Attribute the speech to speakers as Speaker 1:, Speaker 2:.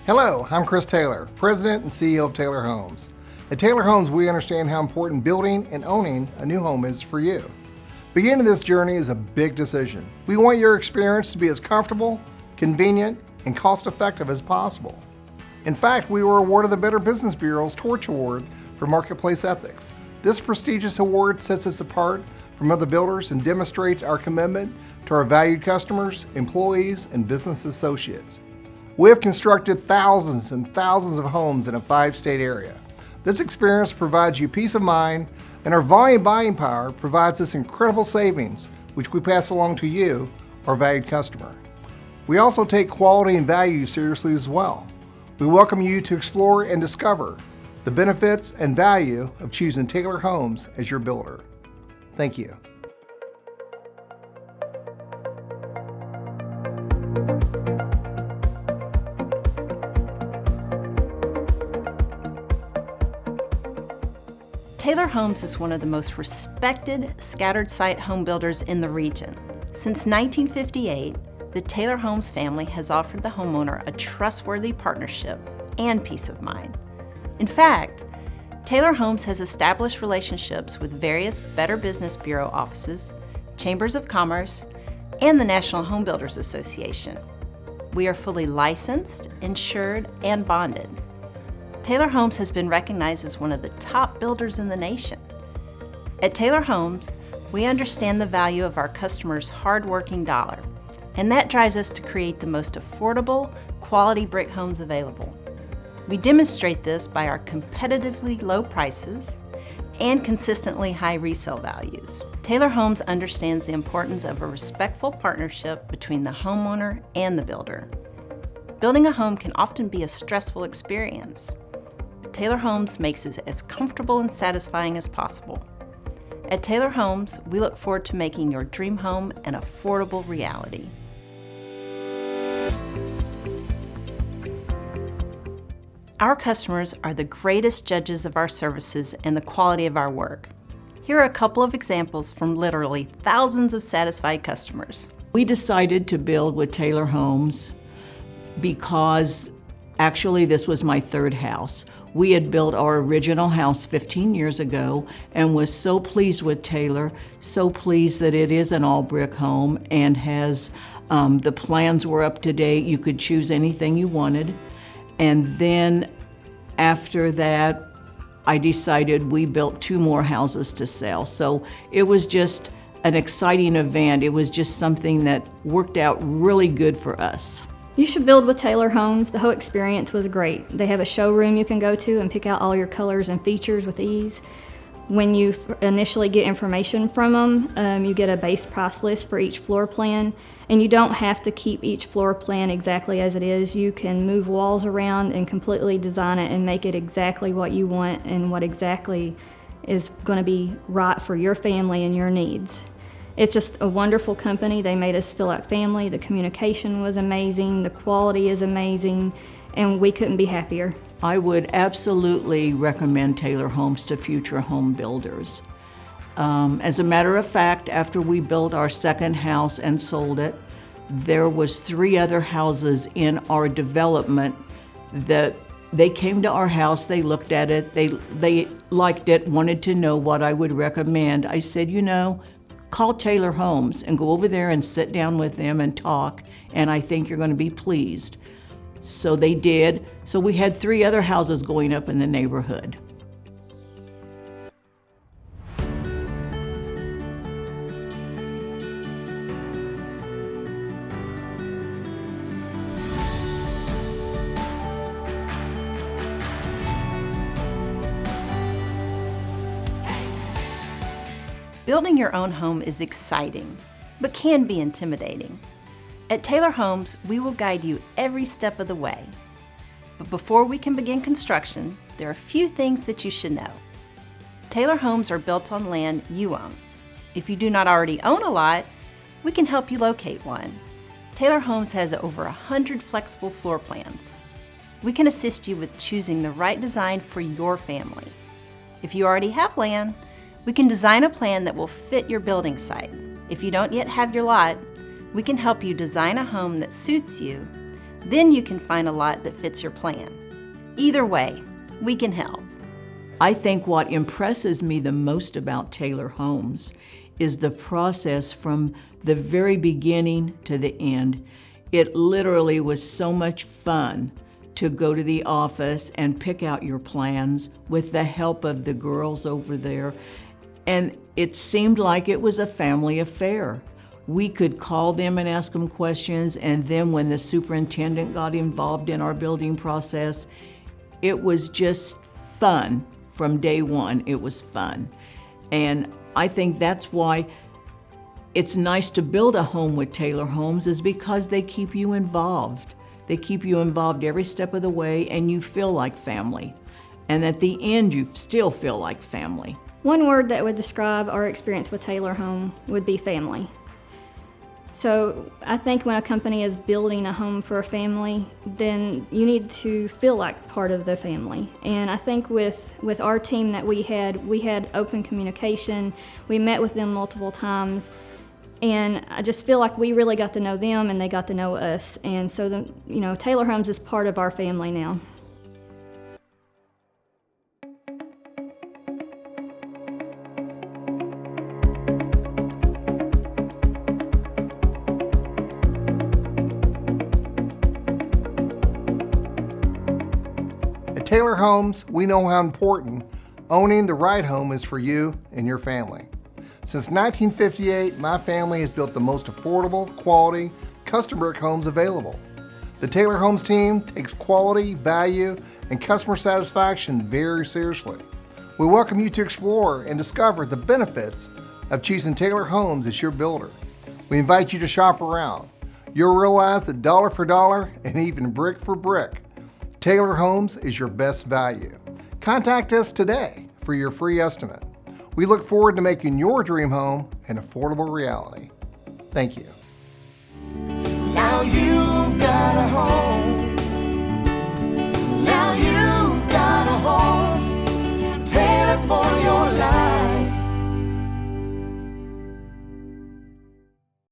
Speaker 1: Hello, I'm Chris Taylor, President and CEO of Taylor Homes. At Taylor Homes, we understand how important building and owning a new home is for you. Beginning this journey is a big decision. We want your experience to be as comfortable, convenient, and cost-effective as possible. In fact, we were awarded the Better Business Bureau's Torch Award for Marketplace Ethics. This prestigious award sets us apart from other builders and demonstrates our commitment to our valued customers, employees, and business associates. We have constructed thousands and thousands of homes in a 5-state area. This experience provides you peace of mind, and our volume buying power provides us incredible savings, which we pass along to you, our valued customer. We also take quality and value seriously as well. We welcome you to explore and discover the benefits and value of choosing Taylor Homes as your builder. Thank you.
Speaker 2: Taylor Homes is one of the most respected scattered site home builders in the region. Since 1958, the Taylor Homes family has offered the homeowner a trustworthy partnership and peace of mind. In fact, Taylor Homes has established relationships with various Better Business Bureau offices, chambers of commerce, and the National Home Builders Association. We are fully licensed, insured, and bonded. Taylor Homes has been recognized as one of the top builders in the nation. At Taylor Homes, we understand the value of our customers' hard-working dollar, and that drives us to create the most affordable, quality brick homes available. We demonstrate this by our competitively low prices and consistently high resale values. Taylor Homes understands the importance of a respectful partnership between the homeowner and the builder. Building a home can often be a stressful experience. Taylor Homes makes it as comfortable and satisfying as possible. At Taylor Homes, we look forward to making your dream home an affordable reality. Our customers are the greatest judges of our services and the quality of our work. Here are a couple of examples from literally thousands of satisfied customers.
Speaker 3: We decided to build with Taylor Homes because actually this was my third house. We had built our original house 15 years ago and was so pleased with Taylor, so pleased that it is an all-brick home and has, the plans were up to date. You could choose anything you wanted. And then after that, I decided we built 2 more houses to sell. So it was just an exciting event. It was just something that worked out really good for us.
Speaker 4: You should build with Taylor Homes. The whole experience was great. They have a showroom you can go to and pick out all your colors and features with ease. When you initially get information from them, you get a base price list for each floor plan, and you don't have to keep each floor plan exactly as it is. You can move walls around and completely design it and make it exactly what you want and what exactly is going to be right for your family and your needs. It's just a wonderful company. They made us feel like family. The communication was amazing. The quality is amazing, and we couldn't be happier.
Speaker 3: I would absolutely recommend Taylor Homes to future home builders. As a matter of fact, after we built our second house and sold it, there was 3 other houses in our development that they came to our house, they looked at it, they liked it, wanted to know what I would recommend. I said, you know, call Taylor Homes and go over there and sit down with them and talk, and I think you're going to be pleased. So they did. So we had 3 other houses going up in the neighborhood.
Speaker 2: Building your own home is exciting, but can be intimidating. At Taylor Homes, we will guide you every step of the way. But before we can begin construction, there are a few things that you should know. Taylor Homes are built on land you own. If you do not already own a lot, we can help you locate one. Taylor Homes has over 100 flexible floor plans. We can assist you with choosing the right design for your family. If you already have land, we can design a plan that will fit your building site. If you don't yet have your lot, we can help you design a home that suits you Then you can find a lot that fits your plan. Either way, we can help.
Speaker 3: I think what impresses me the most about Taylor Homes is the process from the very beginning to the end. It literally was so much fun to go to the office and pick out your plans with the help of the girls over there. And it seemed like it was a family affair. We could call them and ask them questions, and then when the superintendent got involved in our building process, it was just fun. From day one, it was fun. And I think that's why it's nice to build a home with Taylor Homes, is because they keep you involved. They keep you involved every step of the way, and you feel like family. And at the end, you still feel like family.
Speaker 4: One word that would describe our experience with Taylor Home would be family. So I think when a company is building a home for a family, then you need to feel like part of the family. And I think with our team that we had open communication. We met with them multiple times. And I just feel like we really got to know them and they got to know us. And so Taylor Homes is part of our family now.
Speaker 1: At Taylor Homes, we know how important owning the right home is for you and your family. Since 1958, my family has built the most affordable, quality, custom brick homes available. The Taylor Homes team takes quality, value, and customer satisfaction very seriously. We welcome you to explore and discover the benefits of choosing Taylor Homes as your builder. We invite you to shop around. You'll realize that dollar for dollar and even brick for brick, Taylor Homes is your best value. Contact us today for your free estimate. We look forward to making your dream home an affordable reality. Thank you.
Speaker 5: Now you